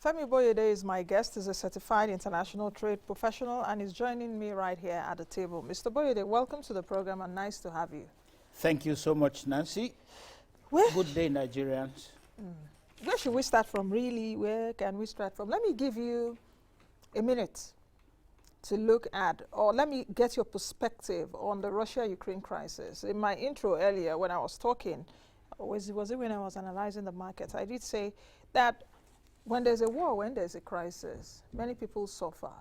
Femi Boyede is my guest. He's a certified international trade professional and is joining me right here at the table. Mr. Boyede, welcome to the program and nice to have you. Thank you so much, Nancy. Good day, Nigerians. Where should we start from, really? Where can we start from? Let me give you a minute to look at, or let me get your perspective on the Russia-Ukraine crisis. In my intro earlier, when I was talking, was it when I was analyzing the market, I did say that when there's a war, when there's a crisis, many people suffer.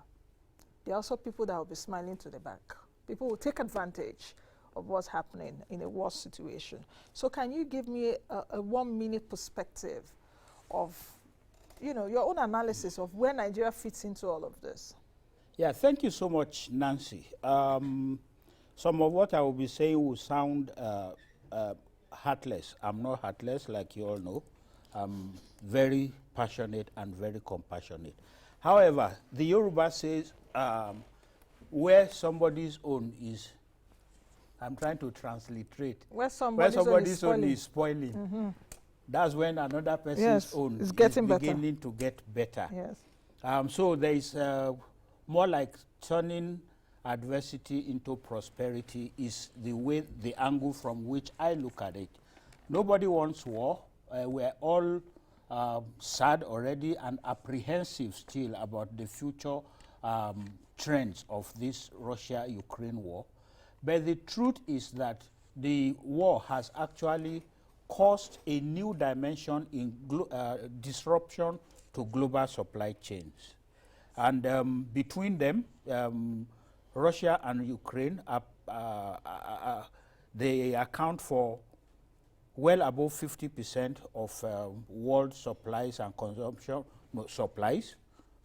There are also people that will be smiling to the back. People will take advantage of what's happening in a war situation. So can you give me a 1 minute perspective of, you know, your own analysis of where Nigeria fits into all of this? Yeah, thank you so much, Nancy. Some of what I will be saying will sound heartless. I'm not heartless, like you all know. I'm very passionate and very compassionate. However, the Yoruba says where somebody's own is, I'm trying to transliterate. Where somebody's own is spoiling. That's when another person's own is beginning to get better. Yes. So there is more like turning adversity into prosperity is the angle from which I look at it. Nobody wants war. We're all sad already and apprehensive still about the future trends of this Russia-Ukraine war. But the truth is that the war has actually caused a new dimension in disruption to global supply chains. And between them, Russia and Ukraine, they account for well above 50% of world supplies and consumption supplies,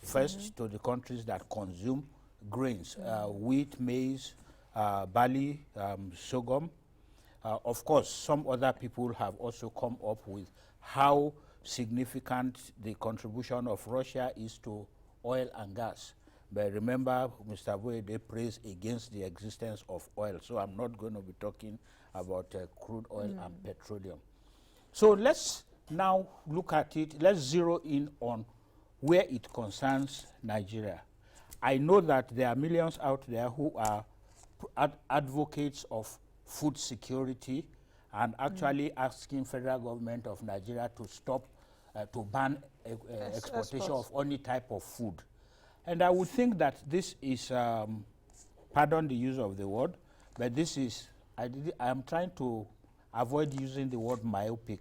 first to the countries that consume grains, wheat, maize, barley, sorghum. Of course, some other people have also come up with how significant the contribution of Russia is to oil and gas. But remember, Mr. Boyede prays against the existence of oil, so I'm not going to be talking about crude oil and petroleum. So let's now look at it. Let's zero in on where it concerns Nigeria. I know that there are millions out there who are advocates of food security and actually asking federal government of Nigeria to stop, to ban exportation of any type of food. And I would think that this is, pardon the use of the word, but this is, I am trying to avoid using the word myopic.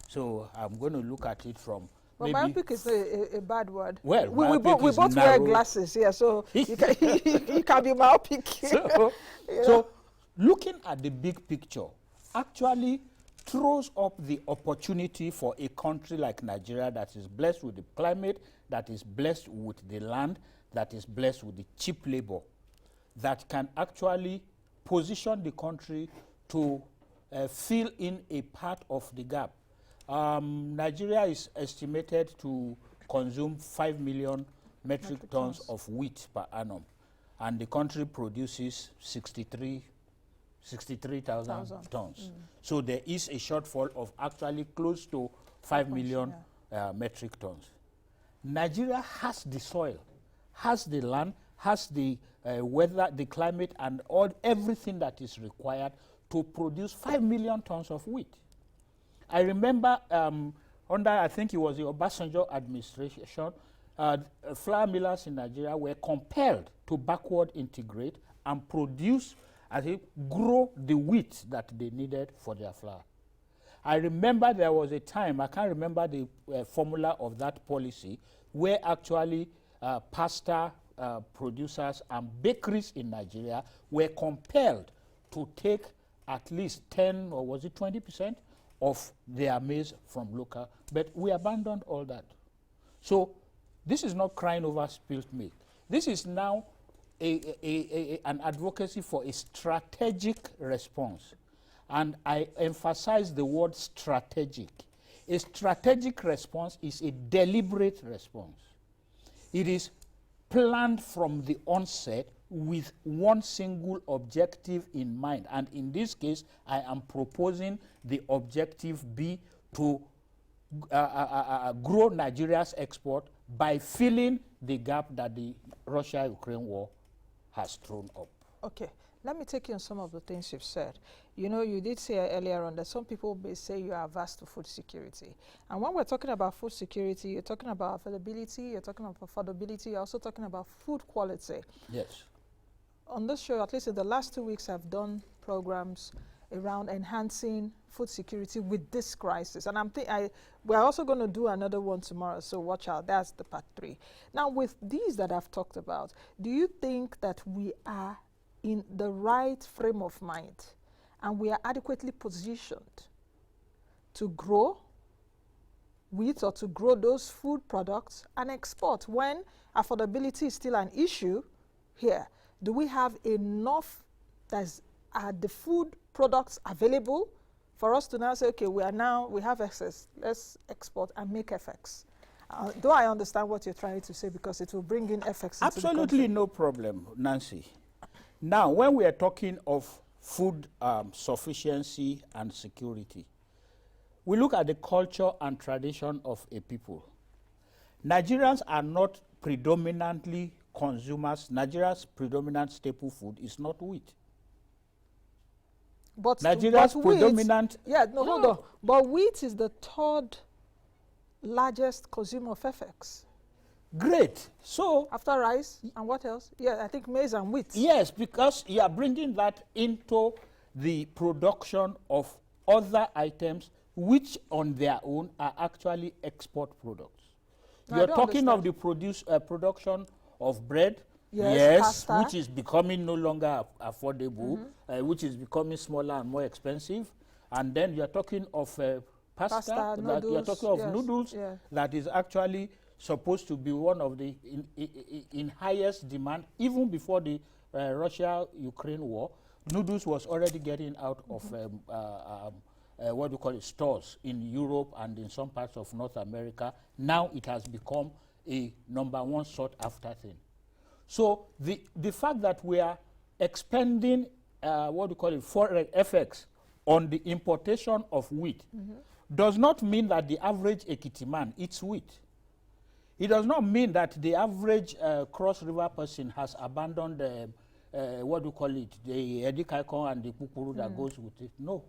So I'm going to look at it from well, myopic is a bad word. Well, we both wear glasses, yeah, so you can be myopic. So looking at the big picture actually throws up the opportunity for a country like Nigeria that is blessed with the climate, that is blessed with the land, that is blessed with the cheap labor, that can actually position the country to fill in a part of the gap. Nigeria is estimated to consume 5 million metric tons of wheat per annum, and the country produces 63,000 tons. So there is a shortfall of actually close to 5 million metric tons. Nigeria has the soil, has the land, has the weather, the climate, and everything that is required to produce 5 million tons of wheat. I remember under, I think it was the Obasanjo administration, flour millers in Nigeria were compelled to backward integrate and produce, grow the wheat that they needed for their flour. I remember there was a time, I can't remember the formula of that policy, where actually pasta producers and bakeries in Nigeria were compelled to take at least 10 or was it 20% of their maize from local, but we abandoned all that. So this is not crying over spilled milk. This is now an advocacy for a strategic response. And I emphasize the word strategic. A strategic response is a deliberate response. It is planned from the onset with one single objective in mind. And in this case, I am proposing the objective B to grow Nigeria's export by filling the gap that the Russia-Ukraine war has thrown up. Okay, let me take you on some of the things you've said. You know, you did say earlier on that some people may say you are averse to food security. And when we're talking about food security, you're talking about availability, you're talking about affordability, you're also talking about food quality. Yes. On this show, at least in the last 2 weeks, I've done programs around enhancing food security with this crisis. And we're also going to do another one tomorrow, so watch out. That's the part 3. Now, with these that I've talked about, do you think that we are in the right frame of mind and we are adequately positioned to grow wheat or to grow those food products and export when affordability is still an issue here? Do we have enough the food products available for us to now say, okay, we have excess, let's export and make FX? Do I understand what you're trying to say? Because it will bring in FX into Absolutely the country. no problem, Nancy. Now, when we are talking of food sufficiency and security, we look at the culture and tradition of a people. Nigerians are not predominantly consumers. Nigeria's predominant staple food is not wheat. But Nigeria's predominant... hold on. But wheat is the 3rd largest consumer of FX. Great. So... After rice, and what else? Yeah, I think maize and wheat. Yes, because you are bringing that into the production of other items which on their own are actually export products. No, You're talking of the production of bread, yes, which is becoming no longer affordable, which is becoming smaller and more expensive. And then you're talking of pasta, noodles, you're talking of noodles that is actually supposed to be one of the in highest demand. Even before the Russia-Ukraine war, noodles was already getting out of what do you call it, stores in Europe and in some parts of North America. Now it has become a #1 sought after thing. So the fact that we are expending what do you call it, foreign FX on the importation of wheat does not mean that the average Ekiti man eats wheat. It does not mean that the average Cross River person has abandoned what do you call it, the edikaikon and the pupuru that goes with it. No,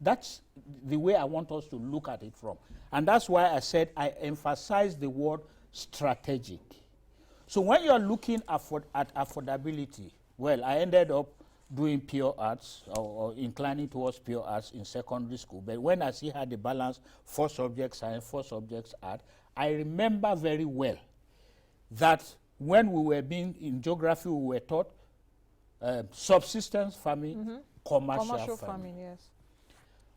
that's the way I want us to look at it from. And that's why I said I emphasize the word strategic. So when you're looking at affordability, well, I ended up doing pure arts or inclining towards pure arts in secondary school. But when I see how the balance 4 subjects science, 4 subjects art, I remember very well that when we were being in geography, we were taught subsistence farming, commercial farming. Yes.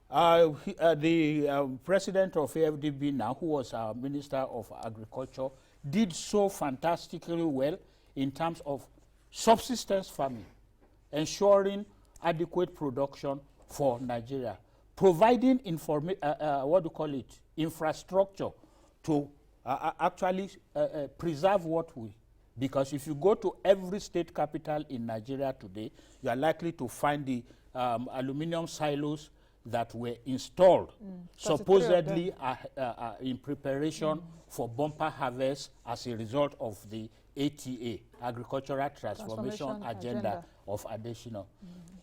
The president of AFDB now, who was our Minister of Agriculture, did so fantastically well in terms of subsistence farming, ensuring adequate production for Nigeria, providing infrastructure to actually preserve what we, because if you go to every state capital in Nigeria today, you are likely to find the aluminum silos that were installed, supposedly in preparation for bumper harvest as a result of the ATA, Agricultural Transformation Agenda of Additional.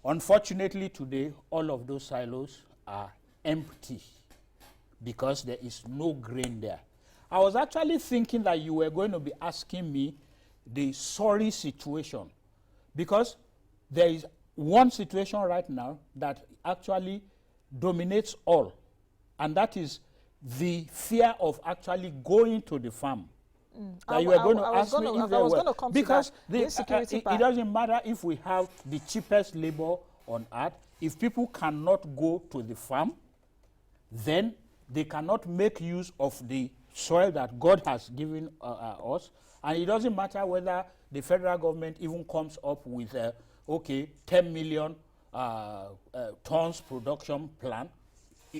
Unfortunately today, all of those silos are empty because there is no grain there. I was actually thinking that you were going to be asking me the sorry situation, because there is one situation right now that actually dominates all, and that is the fear of actually going to the farm. That you are going to ask me if they were, because it doesn't matter if we have the cheapest labor on earth. If people cannot go to the farm, then they cannot make use of the soil that God has given us. And it doesn't matter whether the federal government even comes up with 10 million tons production plan.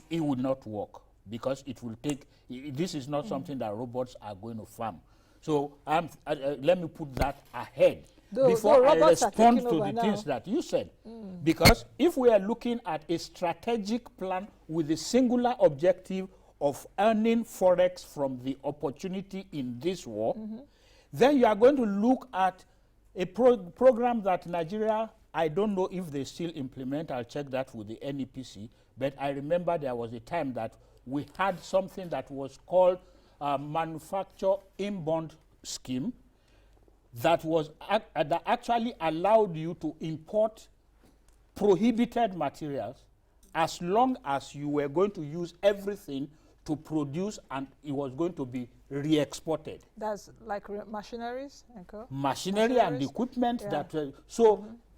It would not work, because it will take, this is not something that robots are going to farm. So let me put that ahead before I respond to the things that you said. Because if we are looking at a strategic plan with the singular objective of earning forex from the opportunity in this war, then you are going to look at a program that Nigeria, I don't know if they still implement, I'll check that with the NEPC, but I remember there was a time that we had something that was called a manufacture inbound scheme that was that actually allowed you to import prohibited materials as long as you were going to use everything to produce and it was going to be re-exported. That's like machineries? Machinery and equipment that...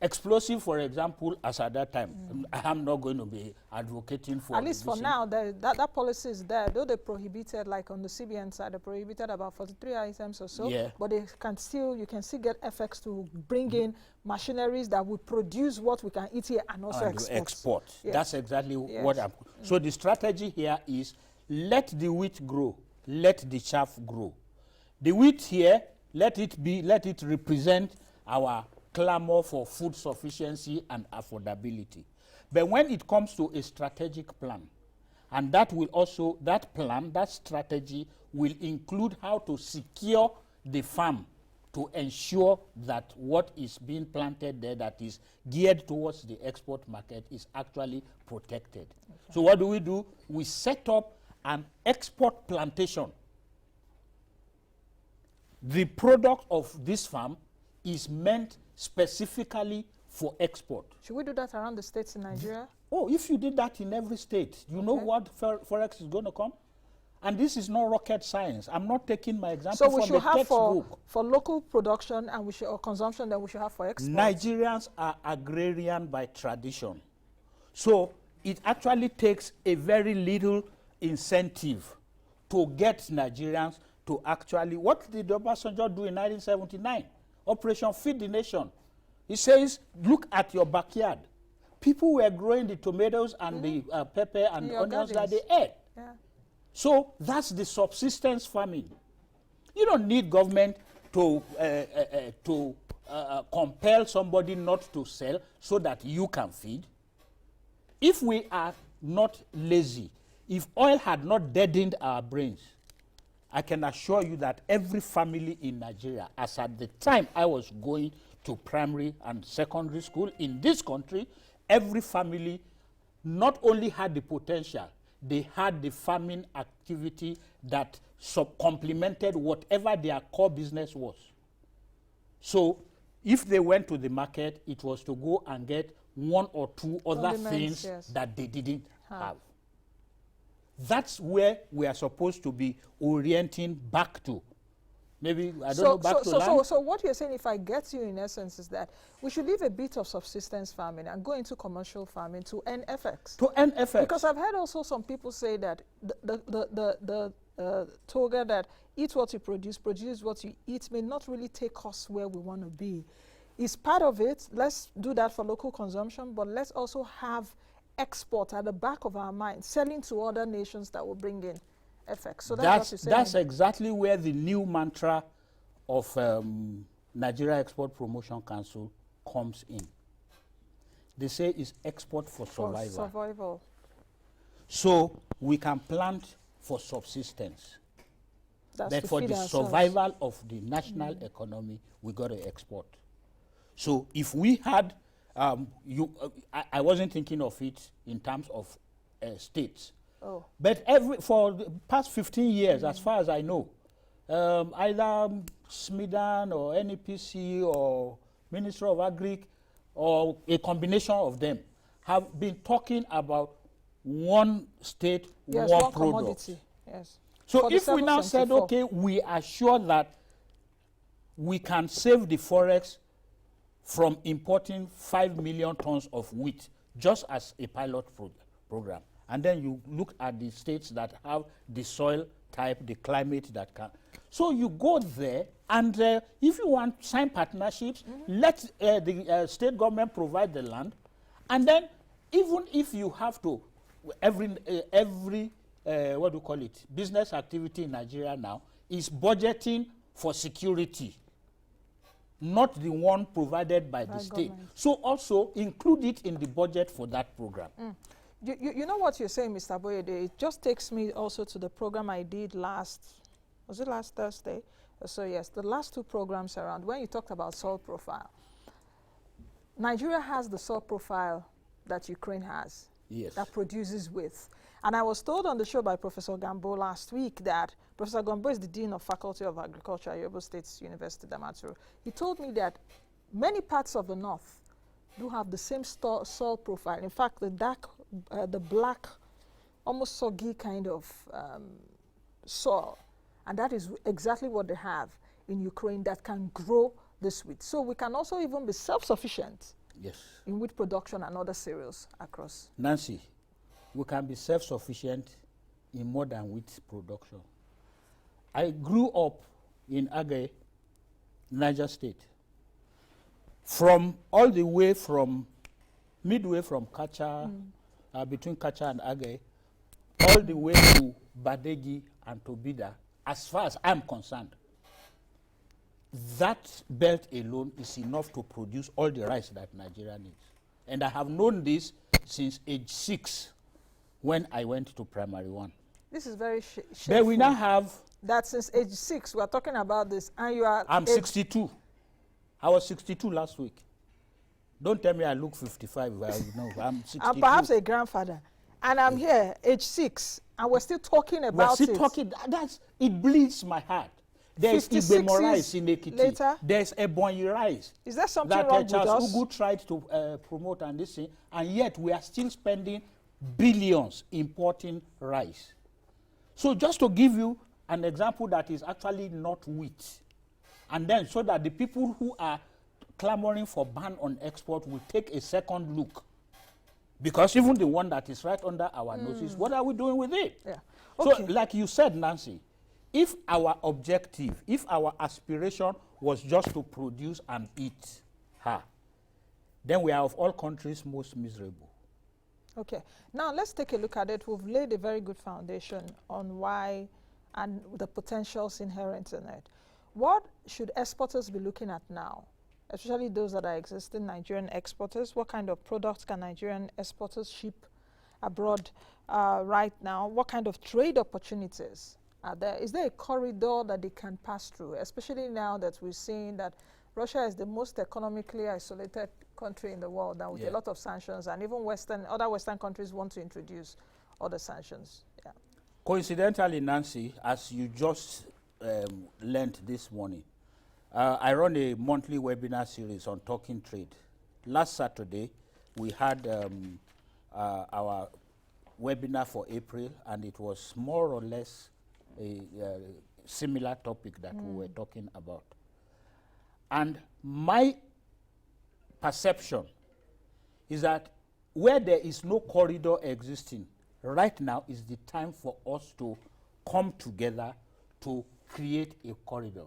explosive, for example, as at that time, I'm not going to be advocating for... At least for now, that policy is there. Though they prohibited, like on the CBN side, they prohibited about 43 items or so. Yeah. But they can still, you can still get FX to bring in machineries that would produce what we can eat here and also export. Yes. That's exactly what I'm... So the strategy here is let the wheat grow, let the chaff grow. The wheat here, let it represent our clamor for food sufficiency and affordability. But when it comes to a strategic plan, and that will also, that plan, that strategy will include how to secure the farm to ensure that what is being planted there that is geared towards the export market is actually protected. Okay. So what do? We set up an export plantation. The product of this farm is meant specifically for export. Should we do that around the states in Nigeria? Oh, if you did that in every state, you know what forex is going to come? And this is not rocket science. I'm not taking my example from the textbook. So we should have for local production and or consumption, then we should have for export? Nigerians are agrarian by tradition. So it actually takes a very little incentive to get Nigerians to actually... What did Obasanjo do in 1979? Operation Feed the Nation. He says, look at your backyard. People were growing the tomatoes and the pepper and the onions that they ate. Yeah. So that's the subsistence farming. You don't need government to compel somebody not to sell so that you can feed. If we are not lazy, if oil had not deadened our brains, I can assure you that every family in Nigeria, as at the time I was going to primary and secondary school in this country, every family not only had the potential, they had the farming activity that complemented whatever their core business was. So if they went to the market, it was to go and get one or two other things that they didn't have. That's where we are supposed to be orienting back to. Maybe, I don't know, back to land. So what you're saying, if I get you in essence, is that we should leave a bit of subsistence farming and go into commercial farming to earn FX. To earn FX. Because I've heard also some people say that the toga that eat what you produce what you eat may not really take us where we want to be. It's part of it. Let's do that for local consumption, but let's also have export at the back of our mind, selling to other nations that will bring in FX. So that's exactly where the new mantra of Nigeria Export Promotion Council comes in. They say it's export for survival. For survival. So we can plant for subsistence. But for the survival of the national economy, we got to export. So if we had I wasn't thinking of it in terms of states. Oh. But for the past 15 years, as far as I know, either SMIDAN or NEPC or Ministry of Agric or a combination of them have been talking about one state, one product. Commodity. Yes. So if we now said, okay, we are sure that we can save the forex from importing 5 million tons of wheat just as a pilot program. And then you look at the states that have the soil type, the climate that can. So you go there, and if you want to sign partnerships, let the state government provide the land. And then even if you have to, every what do you call it, business activity in Nigeria now is budgeting for security, not the one provided by the state. So also include it in the budget for that program. You know what you're saying, Mr. Boyede? It just takes me also to the program I did was it last Thursday? So yes, the last two programs around, when you talked about soil profile. Nigeria has the soil profile that Ukraine has. Yes. That produces with. And I was told on the show by Professor Gambo last week that Professor Gambo is the Dean of Faculty of Agriculture at Yobo State University, Damaturu. He told me that many parts of the north do have the same soil profile. In fact, the black, almost soggy kind of soil. And that is exactly what they have in Ukraine that can grow this wheat. So we can also even be self-sufficient. Yes. In wheat production and other cereals across. Nancy, we can be self-sufficient in more than wheat production. I grew up in Agay, Niger State. All the way from midway from Kacha, between Kacha and Agay, all the way to Badegi and to Bida, as far as I'm concerned, that belt alone is enough to produce all the rice that Nigeria needs. And I have known this since age 6 when I went to primary 1. This is very shameful. But we now have... That since age 6, we are talking about this, and you are... I'm 62. I was 62 last week. Don't tell me I look 55. No, I'm 62. I'm perhaps a grandfather. And I'm here, age 6, and we're still talking about it. We're still talking. It bleeds my heart. There's Ibemo rice in Ekiti. Later, there's Ebonyi rice. Is there something wrong with us? Charles Ugu tried to promote and this thing, and yet we are still spending billions importing rice. So just to give you an example that is actually not wheat, and then so that the people who are clamoring for ban on export will take a second look. Because even the one that is right under our noses, what are we doing with it? Yeah. Okay. So like you said, Nancy, if our objective, if our aspiration was just to produce and eat her, then we are of all countries most miserable. Okay. Now let's take a look at it. We've laid a very good foundation on why and the potentials inherent in it. What should exporters be looking at now, especially those that are existing Nigerian exporters? What kind of products can Nigerian exporters ship abroad right now? What kind of trade opportunities are there? Is there a corridor that they can pass through, especially now that we're seeing that Russia is the most economically isolated country in the world now with a lot of sanctions, and even other Western countries want to introduce other sanctions? Yeah. Coincidentally, Nancy, as you just learned this morning, I run a monthly webinar series on talking trade. Last Saturday, we had our webinar for April, and it was more or less a similar topic that we were talking about. And my perception is that where there is no corridor existing, right now is the time for us to come together to create a corridor.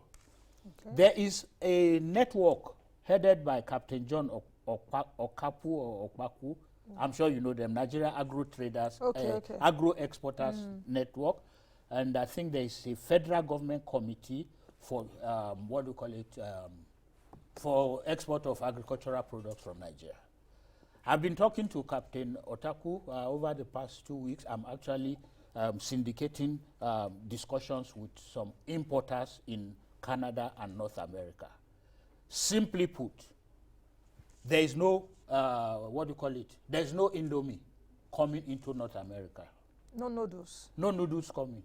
Okay. There is a network headed by Captain John Okapu or Okpaku. I'm sure you know them, Nigeria Agro Traders, Agro Exporters Network. And I think there is a federal government committee for, for export of agricultural products from Nigeria. I've been talking to Captain Otaku over the past 2 weeks. I'm actually syndicating discussions with some importers in Canada and North America. Simply put, there is no, there is no Indomie coming into North America. No noodles. No noodles coming.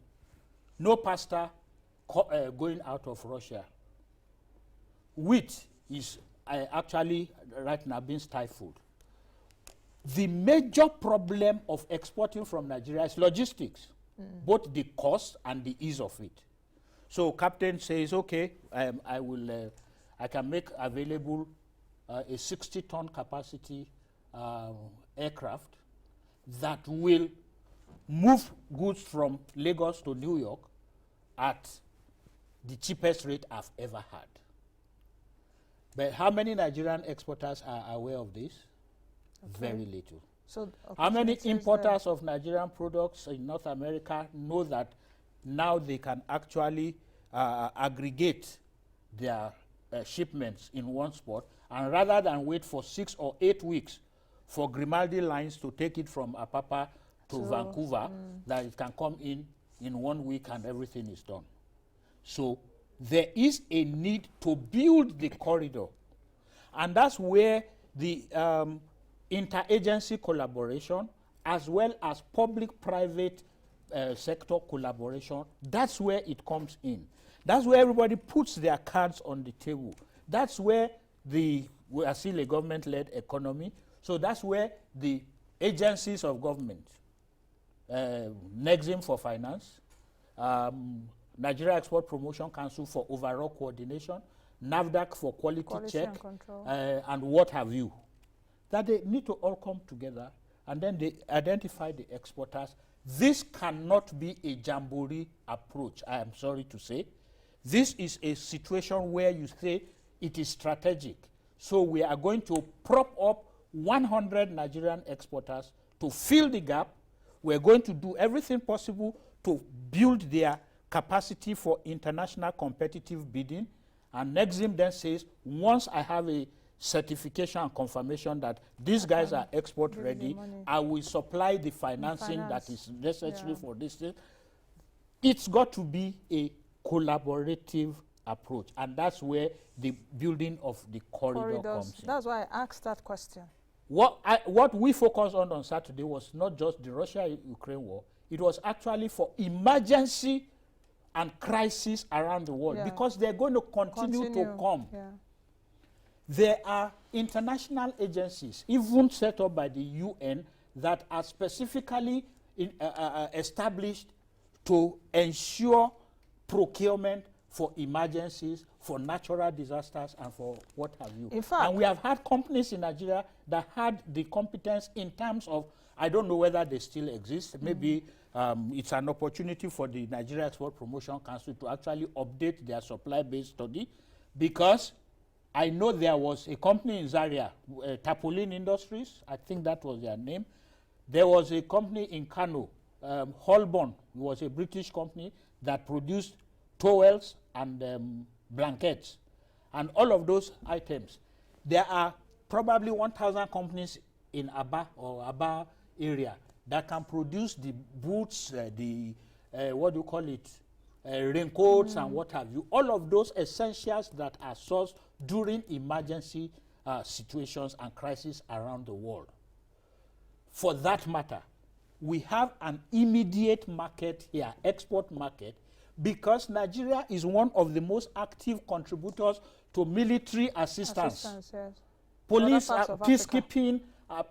No pasta going out of Russia. Wheat is actually right now being stifled. The major problem of exporting from Nigeria is logistics, both the cost and the ease of it. So Captain says, okay, I can make available a 60-ton capacity aircraft that will move goods from Lagos to New York at the cheapest rate I've ever had. But how many Nigerian exporters are aware of this? Okay. Very little. So how many importers of Nigerian products in North America know that now they can actually aggregate their shipments in one spot, and rather than wait for 6 or 8 weeks for Grimaldi lines to take it from Apapa to Vancouver, that it can come in 1 week and everything is done. So there is a need to build the corridor. And that's where the interagency collaboration, as well as public-private sector collaboration, that's where it comes in. That's where everybody puts their cards on the table. That's where we are still a government-led economy. So that's where the agencies of government, NEXIM for finance, Nigeria Export Promotion Council for overall coordination, NAFDAC for quality check, and what have you, that they need to all come together and then they identify the exporters. This cannot be a jamboree approach, I am sorry to say. This is a situation where you say it is strategic. So we are going to prop up 100 Nigerian exporters to fill the gap. We're going to do everything possible to build their capacity for international competitive bidding. And NEXIM then says, once I have a certification and confirmation that these guys are export ready, I will supply the financing that is necessary for this thing. It's got to be a collaborative approach, and that's where the building of the corridor comes in. That's why I asked that question. What we focused on Saturday was not just the Russia-Ukraine war, it was actually for emergency and crisis around the world, because they're going to continue to come. There are international agencies, even set up by the UN, that are specifically established to ensure procurement for emergencies, for natural disasters, and for what have you. In fact, and we have had companies in Nigeria that had the competence in terms of, I don't know whether they still exist, maybe it's an opportunity for the Nigeria Export Promotion Council to actually update their supply-based study, because I know there was a company in Zaria, Tapolin Industries, I think that was their name. There was a company in Kano, Holborn, was a British company that produced towels and blankets, and all of those items. There are probably 1,000 companies in Aba area that can produce the boots, what do you call it, raincoats and what have you. All of those essentials that are sourced during emergency situations and crises around the world. For that matter, we have an immediate market here, export market, because Nigeria is one of the most active contributors to military assistance. Police, peacekeeping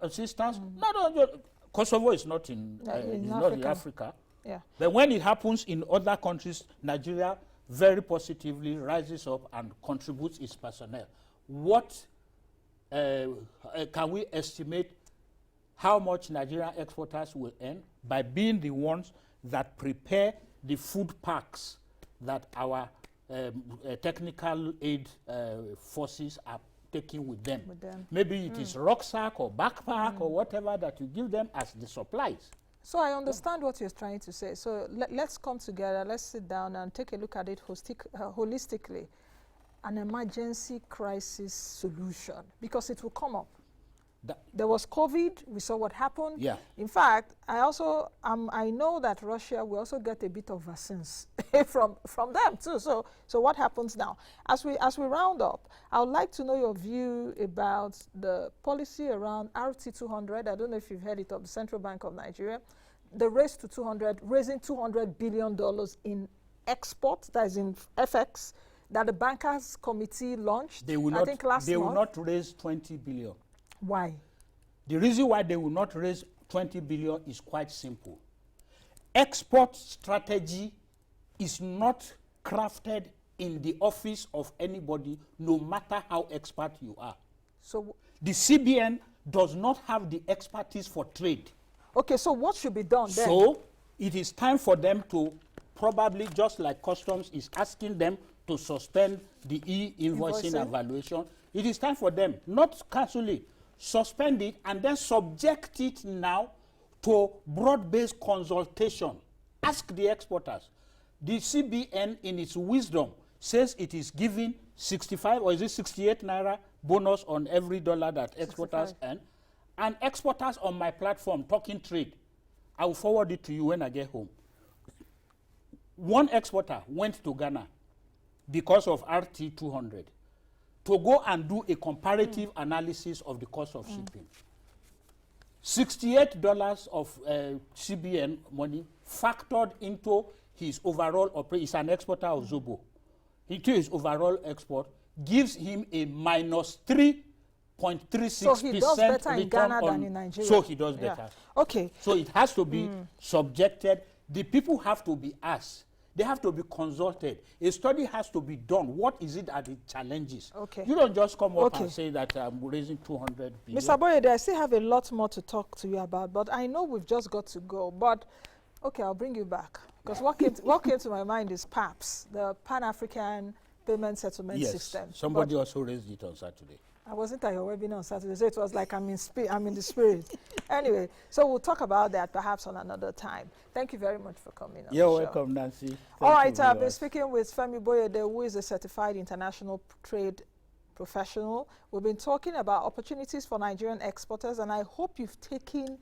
assistance. No, Kosovo is not in Africa. But when it happens in other countries, Nigeria very positively rises up and contributes its personnel. What can we estimate how much Nigerian exporters will earn by being the ones that prepare the food packs that our technical aid forces are taking with them? Maybe it is rucksack or backpack or whatever that you give them as the supplies. So I understand what you're trying to say. So let's come together, let's sit down and take a look at it holistically. An emergency crisis solution, because it will come up. There was COVID, we saw what happened. In fact, I know that Russia will also get a bit of vaccines from them too. So what happens now? As we round up, I would like to know your view about the policy around RT200. I don't know if you've heard it of the Central Bank of Nigeria. The race to 200, raising $200 billion in export, that is in FX, that the Bankers Committee launched, I think last month. They will not raise 20 billion. Why? The reason why they will not raise 20 billion is quite simple. Export strategy is not crafted in the office of anybody, no matter how expert you are. So the CBN does not have the expertise for trade. Okay, so what should be done then? So it is time for them to probably, just like customs is asking them to suspend the e-invoicing evaluation, it is time for them, not cancel it, suspend it, and then subject it now to broad-based consultation. Ask the exporters. The CBN, in its wisdom, says it is giving 65 or is it 68 naira bonus on every dollar that exporters earn. and exporters on my platform, Talking Trade, I will forward it to you when I get home. One exporter went to Ghana because of RT200 to go and do a comparative analysis of the cost of shipping. $68 of CBN money factored into his overall operation. He's an exporter of Zobo. Into his overall export gives him a minus 3.36% So he does better in Ghana than in Nigeria. So he does better. Yeah. Okay. So it has to be subjected. The people have to be asked. They have to be consulted. A study has to be done. What is it are the challenges? Okay. You don't just come up and say that I'm raising 200 billion. Mr. Boyede, I still have a lot more to talk to you about, but I know we've just got to go. But, okay, I'll bring you back. Because what came to my mind is PAPS, the Pan-African Payment Settlement System. Somebody also raised it on Saturday. I wasn't at your webinar on Saturday, so it was like I'm in the spirit. Anyway, so we'll talk about that perhaps on another time. Thank you very much for coming on You're the show. welcome, Nancy. All right, I've been speaking with Femi Boyede, who is a certified international trade professional. We've been talking about opportunities for Nigerian exporters, and I hope you've taken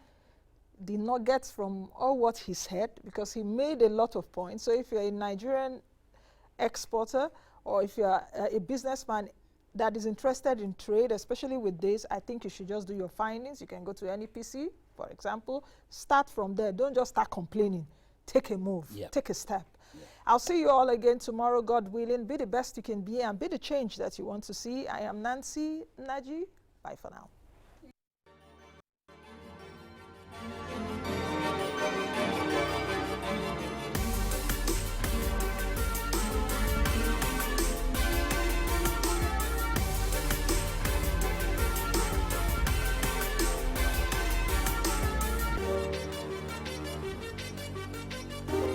the nuggets from all what he said, because he made a lot of points. So if you're a Nigerian exporter, or if you're a businessman that is interested in trade, especially with this, I think you should just do your findings. You can go to NEPC, for example. Start from there. Don't just start complaining. Take a move. Take a step. I'll see you all again tomorrow, God willing. Be the best you can be and be the change that you want to see. I am Nancy Naji. Bye for now.